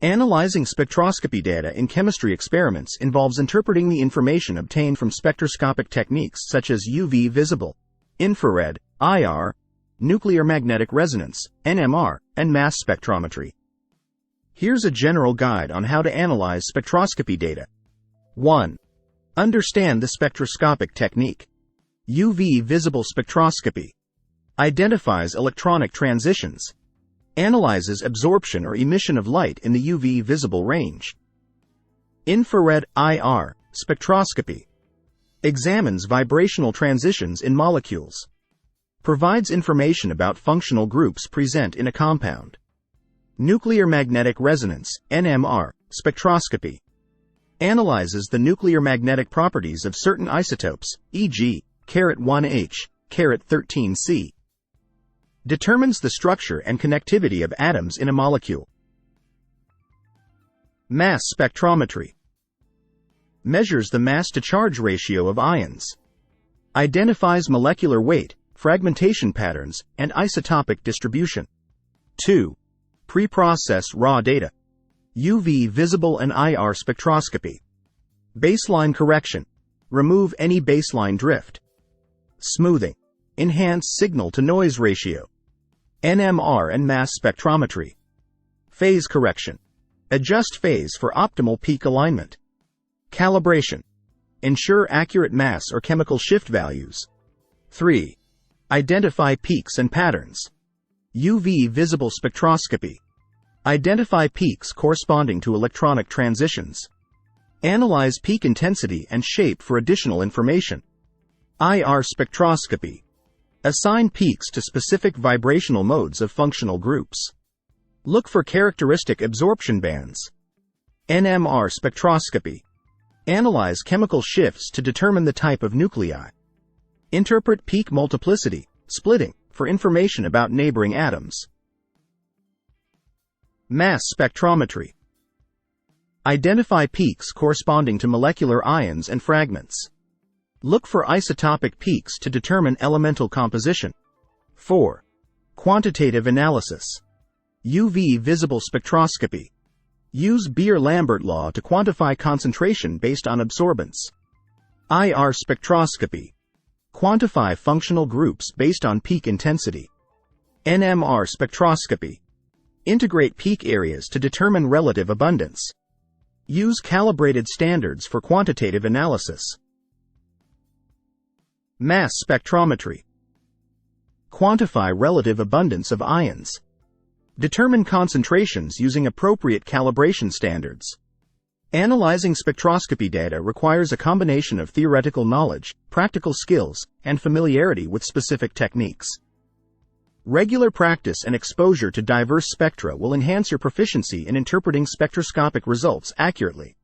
Analyzing spectroscopy data in chemistry experiments involves interpreting the information obtained from spectroscopic techniques such as UV visible, infrared, IR, nuclear magnetic resonance, NMR, and mass spectrometry. Here's a general guide on how to analyze spectroscopy data. 1. Understand the spectroscopic technique. UV visible spectroscopy identifies electronic transitions, analyzes absorption or emission of light in the UV visible range. Infrared IR spectroscopy examines vibrational transitions in molecules, provides information about functional groups present in a compound. Nuclear magnetic resonance NMR spectroscopy analyzes the nuclear magnetic properties of certain isotopes, e.g., Ca1H, Ca13C. Determines the structure and connectivity of atoms in a molecule. Mass spectrometry measures the mass-to-charge ratio of ions, identifies molecular weight, fragmentation patterns, and isotopic distribution. 2. Pre-process raw data. UV visible and IR spectroscopy. Baseline correction. Remove any baseline drift. Smoothing. Enhance signal-to-noise ratio. NMR and mass spectrometry. Phase correction. Adjust phase for optimal peak alignment. Calibration. Ensure accurate mass or chemical shift values. 3. Identify peaks and patterns. UV visible spectroscopy. Identify peaks corresponding to electronic transitions. Analyze peak intensity and shape for additional information. IR spectroscopy. Assign peaks to specific vibrational modes of functional groups. Look for characteristic absorption bands. NMR spectroscopy. Analyze chemical shifts to determine the type of nuclei. Interpret peak multiplicity, splitting, for information about neighboring atoms. Mass spectrometry. Identify peaks corresponding to molecular ions and fragments. Look for isotopic peaks to determine elemental composition. 4. Quantitative analysis. UV visible spectroscopy. Use Beer-Lambert law to quantify concentration based on absorbance. IR spectroscopy. Quantify functional groups based on peak intensity. NMR spectroscopy. Integrate peak areas to determine relative abundance. Use calibrated standards for quantitative analysis. Mass spectrometry. Quantify relative abundance of ions. Determine concentrations using appropriate calibration standards. Analyzing spectroscopy data requires a combination of theoretical knowledge, practical skills, and familiarity with specific techniques. Regular practice and exposure to diverse spectra will enhance your proficiency in interpreting spectroscopic results accurately.